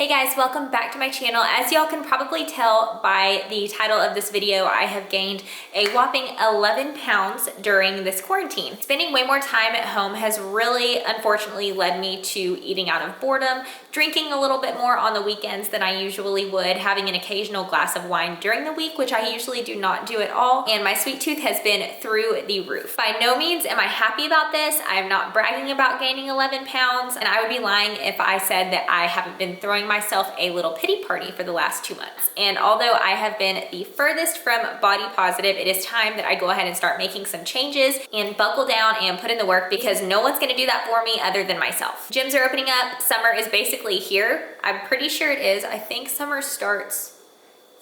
Hey guys, welcome back to my channel. As y'all can probably tell by the title of this video, I have gained a whopping 11 pounds during this quarantine. Spending way more time at home has really, unfortunately, led me to eating out of boredom, drinking a little bit more on the weekends than I usually would, having an occasional glass of wine during the week, which I usually do not do at all, and my sweet tooth has been through the roof. By no means am I happy about this. I'm not bragging about gaining 11 pounds, and I would be lying if I said that I haven't been throwing myself a little pity party for the last 2 months. And although I have been the furthest from body positive, it is time that I go ahead and start making some changes and buckle down and put in the work, because no one's gonna do that for me other than myself. Gyms are opening up. Summer is basically here. I'm pretty sure it is. I think summer starts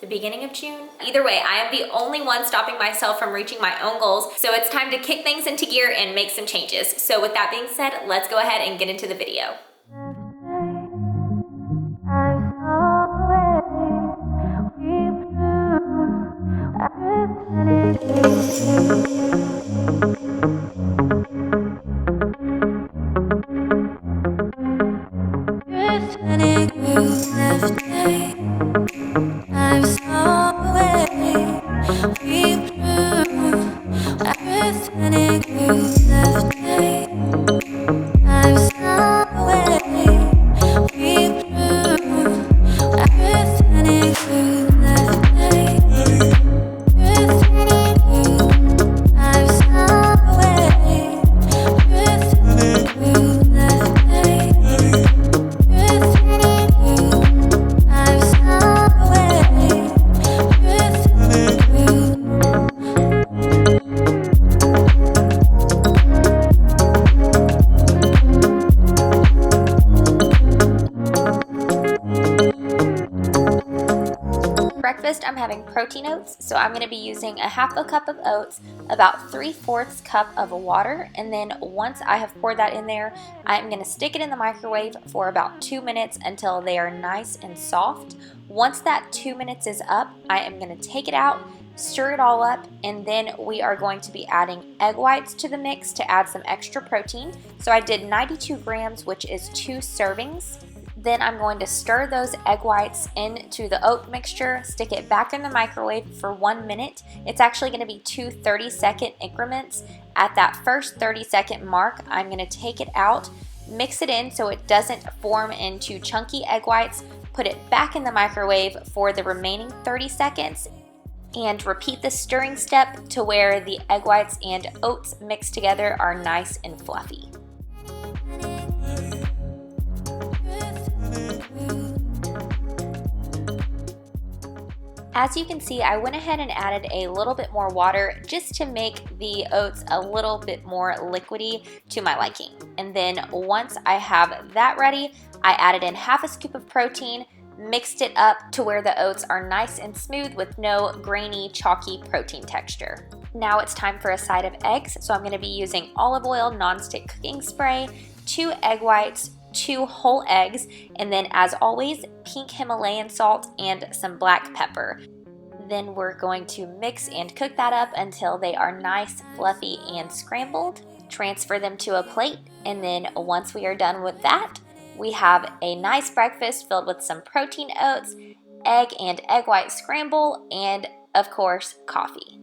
the beginning of June. Either way, I am the only one stopping myself from reaching my own goals. So it's time to kick things into gear and make some changes. So with that being said, let's go ahead and get into the video. Breakfast, I'm having protein oats, so I'm going to be using a half a cup of oats, about 3/4 cup of water, and then once I have poured that in there, I'm going to stick it in the microwave for about 2 minutes until they are nice and soft. Once that 2 minutes is up, I am going to take it out, stir it all up, and then we are going to be adding egg whites to the mix to add some extra protein. So I did 92 grams, which is 2 servings. Then I'm going to stir those egg whites into the oat mixture, stick it back in the microwave for 1 minute. It's actually going to be 2 30-second increments. At that first 30-second mark, I'm going to take it out, mix it in so it doesn't form into chunky egg whites, put it back in the microwave for the remaining 30 seconds, and repeat the stirring step to where the egg whites and oats mixed together are nice and fluffy. As you can see, I went ahead and added a little bit more water just to make the oats a little bit more liquidy to my liking. And then once I have that ready, I added in half a scoop of protein, mixed it up to where the oats are nice and smooth with no grainy, chalky protein texture. Now it's time for a side of eggs, so I'm going to be using olive oil nonstick cooking spray, 2 egg whites, 2 whole eggs, and then as always, pink Himalayan salt and some black pepper. Then we're going to mix and cook that up until they are nice, fluffy, and scrambled. Transfer them to a plate, and then once we are done with that, we have a nice breakfast filled with some protein oats, egg and egg white scramble, and of course, coffee.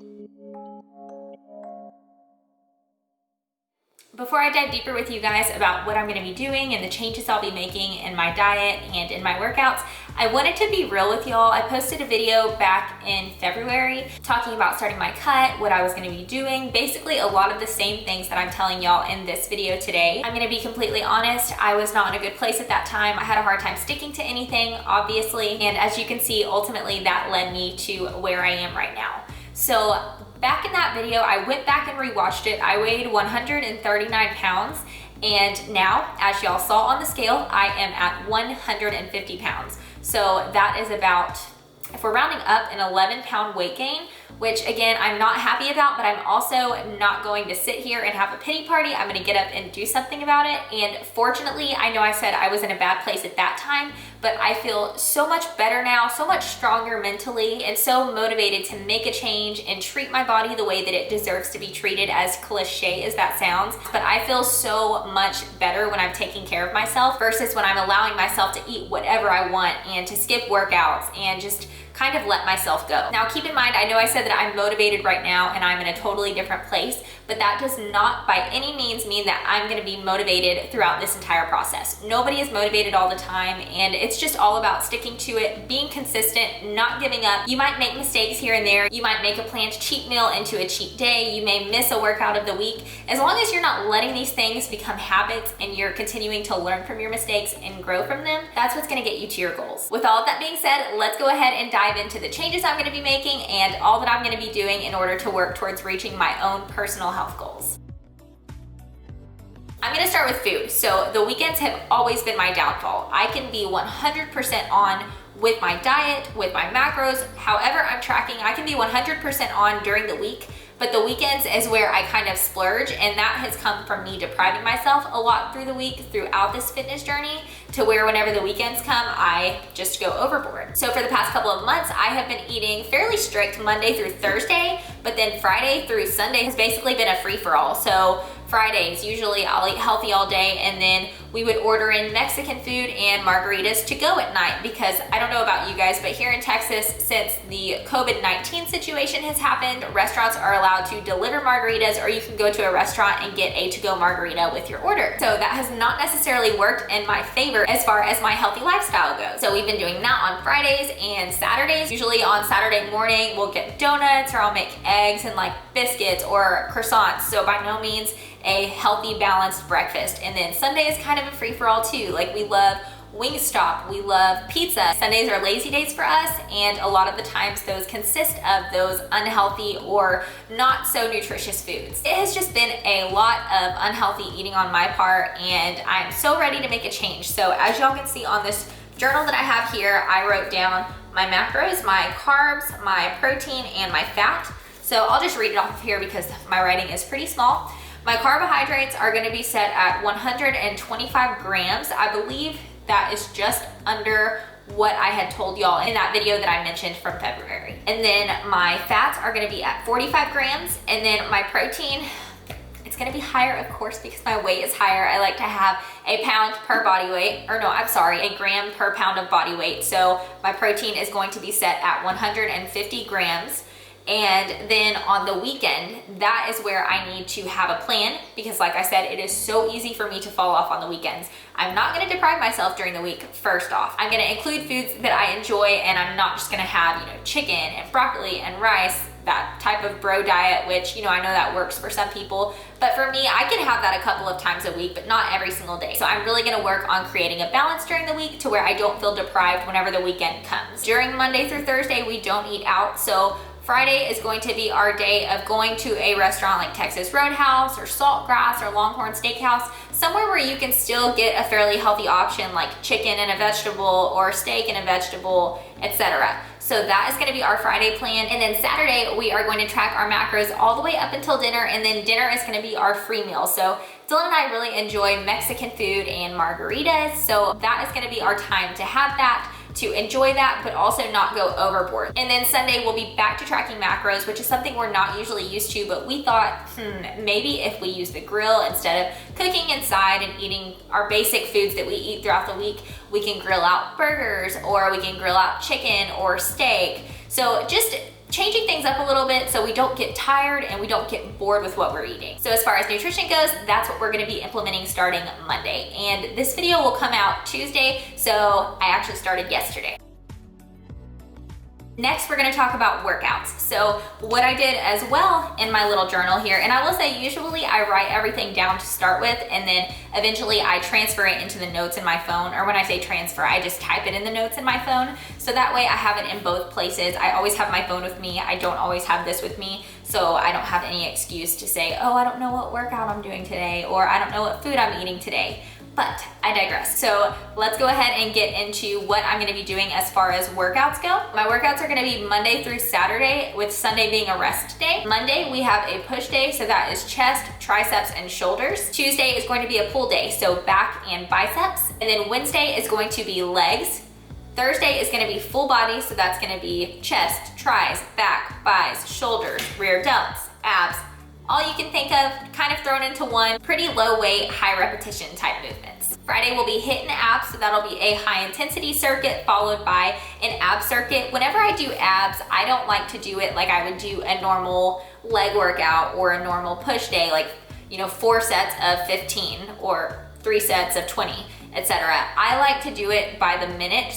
Before I dive deeper with you guys about what I'm going to be doing and the changes I'll be making in my diet and in my workouts, I wanted to be real with y'all. I posted a video back in February talking about starting my cut, what I was going to be doing, basically a lot of the same things that I'm telling y'all in this video today. I'm going to be completely honest, I was not in a good place at that time. I had a hard time sticking to anything, obviously, and as you can see, ultimately that led me to where I am right now. So back in that video, I went back and rewatched it. I weighed 139 pounds, and now, as y'all saw on the scale, I am at 150 pounds. So that is about, if we're rounding up, an 11-pound weight gain, which again, I'm not happy about, but I'm also not going to sit here and have a pity party. I'm gonna get up and do something about it. And fortunately, I know I said I was in a bad place at that time, but I feel so much better now, so much stronger mentally, and so motivated to make a change and treat my body the way that it deserves to be treated, as cliche as that sounds. But I feel so much better when I'm taking care of myself versus when I'm allowing myself to eat whatever I want and to skip workouts and just kind of let myself go. Now keep in mind, I know I said that I'm motivated right now and I'm in a totally different place, but that does not by any means mean that I'm gonna be motivated throughout this entire process. Nobody is motivated all the time, and it's just all about sticking to it, being consistent, not giving up. You might make mistakes here and there. You might make a planned cheat meal into a cheat day. You may miss a workout of the week. As long as you're not letting these things become habits and you're continuing to learn from your mistakes and grow from them, that's what's gonna get you to your goals. With all of that being said, let's go ahead and dive into the changes I'm gonna be making and all that I'm gonna be doing in order to work towards reaching my own personal health goals. I'm gonna start with food. So the weekends have always been my downfall. I can be 100% on with my diet, with my macros, however I'm tracking, I can be 100% on during the week, but the weekends is where I kind of splurge, and that has come from me depriving myself a lot through the week throughout this fitness journey, to where whenever the weekends come, I just go overboard. So for the past couple of months, I have been eating fairly strict Monday through Thursday, but then Friday through Sunday has basically been a free-for-all. So Fridays, usually I'll eat healthy all day, and then we would order in Mexican food and margaritas to go at night, because I don't know about you guys, but here in Texas, since the COVID-19 situation has happened, restaurants are allowed to deliver margaritas, or you can go to a restaurant and get a to-go margarita with your order. So that has not necessarily worked in my favor as far as my healthy lifestyle goes. So we've been doing that on Fridays and Saturdays. Usually on Saturday morning, we'll get donuts, or I'll make eggs and like biscuits or croissants. So by no means a healthy, balanced breakfast. And then Sunday is kind of a free-for-all too. Like, we love Wingstop, we love pizza. Sundays are lazy days for us, and a lot of the times those consist of those unhealthy or not so nutritious foods. It has just been a lot of unhealthy eating on my part, and I'm so ready to make a change. So as y'all can see on this journal that I have here, I wrote down my macros, my carbs, my protein, and my fat. So I'll just read it off of here because my writing is pretty small. My carbohydrates are gonna be set at 125 grams. I believe that is just under what I had told y'all in that video that I mentioned from February. And then my fats are gonna be at 45 grams. And then my protein, it's gonna be higher, of course, because my weight is higher. I like to have a pound per body weight, or no, I'm sorry, a gram per pound of body weight. So my protein is going to be set at 150 grams. And then on the weekend, that is where I need to have a plan, because like I said, it is so easy for me to fall off on the weekends. I'm not gonna deprive myself during the week, first off. I'm gonna include foods that I enjoy, and I'm not just gonna have, chicken and broccoli and rice, that type of bro diet, which, I know that works for some people. But for me, I can have that a couple of times a week, but not every single day. So I'm really gonna work on creating a balance during the week to where I don't feel deprived whenever the weekend comes. During Monday through Thursday, we don't eat out, so Friday is going to be our day of going to a restaurant like Texas Roadhouse or Saltgrass or Longhorn Steakhouse, somewhere where you can still get a fairly healthy option like chicken and a vegetable or steak and a vegetable, etc. So that is gonna be our Friday plan. And then Saturday, we are going to track our macros all the way up until dinner, and then dinner is gonna be our free meal. So Dylan and I really enjoy Mexican food and margaritas, so that is gonna be our time to have that, to enjoy that, but also not go overboard. And then Sunday, we'll be back to tracking macros, which is something we're not usually used to, but we thought, maybe if we use the grill instead of cooking inside and eating our basic foods that we eat throughout the week, we can grill out burgers, or we can grill out chicken or steak. So just changing things up a little bit so we don't get tired and we don't get bored with what we're eating. So as far as nutrition goes, that's what we're gonna be implementing starting Monday. And this video will come out Tuesday, so I actually started yesterday. Next, we're gonna talk about workouts. So what I did as well in my little journal here, and I will say usually I write everything down to start with, and then eventually I transfer it into the notes in my phone, or when I say transfer, I just type it in the notes in my phone. So that way I have it in both places. I always have my phone with me. I don't always have this with me, so I don't have any excuse to say, oh, I don't know what workout I'm doing today, or I don't know what food I'm eating today. But I digress. So let's go ahead and get into what I'm gonna be doing as far as workouts go. My workouts are gonna be Monday through Saturday, with Sunday being a rest day. Monday, we have a push day, so that is chest, triceps, and shoulders. Tuesday is going to be a pull day, so back and biceps. And then Wednesday is going to be legs. Thursday is gonna be full body, so that's gonna be chest, tris, back, thighs, shoulders, rear delts, abs, all you can think of, kind of thrown into one, pretty low weight, high repetition type movements. Friday will be HIIT and abs, so that'll be a high intensity circuit followed by an ab circuit. Whenever I do abs, I don't like to do it like I would do a normal leg workout or a normal push day, like, you know, 4 sets of 15 or 3 sets of 20, etc. I like to do it by the minute,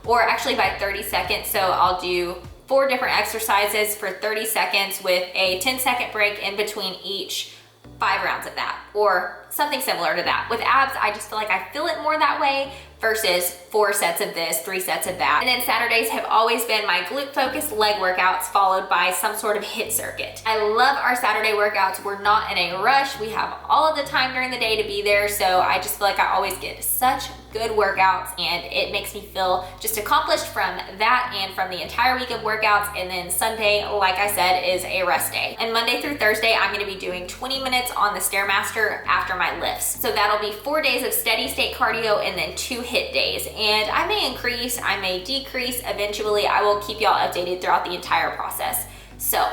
or actually by 30 seconds. So I'll do 4 different exercises for 30 seconds with a 10-second break in between each 5 rounds of that, or something similar to that. With abs, I just feel like I feel it more that way versus 4 sets of this, 3 sets of that. And then Saturdays have always been my glute focused leg workouts followed by some sort of HIIT circuit. I love our Saturday workouts. We're not in a rush. We have all of the time during the day to be there. So I just feel like I always get such good workouts, and it makes me feel just accomplished from that and from the entire week of workouts. And then Sunday, like I said, is a rest day. And Monday through Thursday, I'm gonna be doing 20 minutes on the Stairmaster after my lifts. So that'll be 4 days of steady state cardio and then 2 HIIT days. And I may increase, I may decrease. Eventually, I will keep y'all updated throughout the entire process. So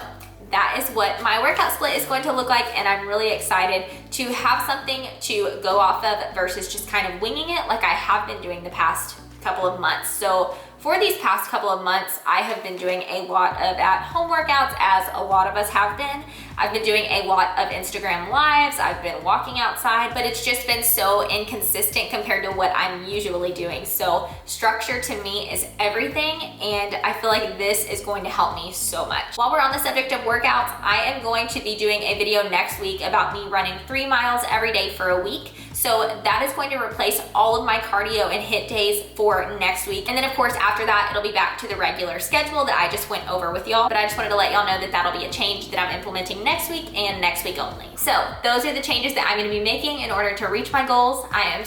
that is what my workout split is going to look like, and I'm really excited to have something to go off of versus just kind of winging it like I have been doing the past couple of months. So for these past couple of months, I have been doing a lot of at-home workouts, as a lot of us have been. I've been doing a lot of Instagram lives, I've been walking outside, but it's just been so inconsistent compared to what I'm usually doing. So structure to me is everything, and I feel like this is going to help me so much. While we're on the subject of workouts, I am going to be doing a video next week about me running 3 miles every day for a week. So that is going to replace all of my cardio and HIIT days for next week. And then of course, after that, it'll be back to the regular schedule that I just went over with y'all. But I just wanted to let y'all know that that'll be a change that I'm implementing next week and next week only. So those are the changes that I'm gonna be making in order to reach my goals. I am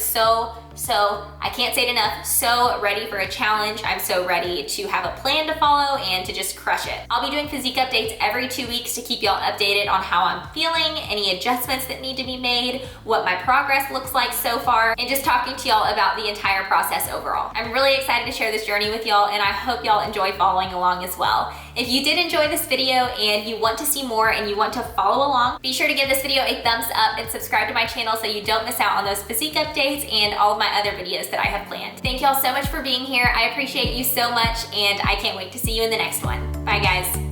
I can't say it enough, so ready for a challenge. I'm so ready to have a plan to follow and to just crush it. I'll be doing physique updates every 2 weeks to keep y'all updated on how I'm feeling, any adjustments that need to be made, what my progress looks like so far, and just talking to y'all about the entire process overall. I'm really excited to share this journey with y'all, and I hope y'all enjoy following along as well. If you did enjoy this video and you want to see more and you want to follow along, be sure to give this video a thumbs up and subscribe to my channel so you don't miss out on those physique updates and all of my other videos that I have planned. Thank y'all so much for being here. I appreciate you so much, and I can't wait to see you in the next one. Bye guys.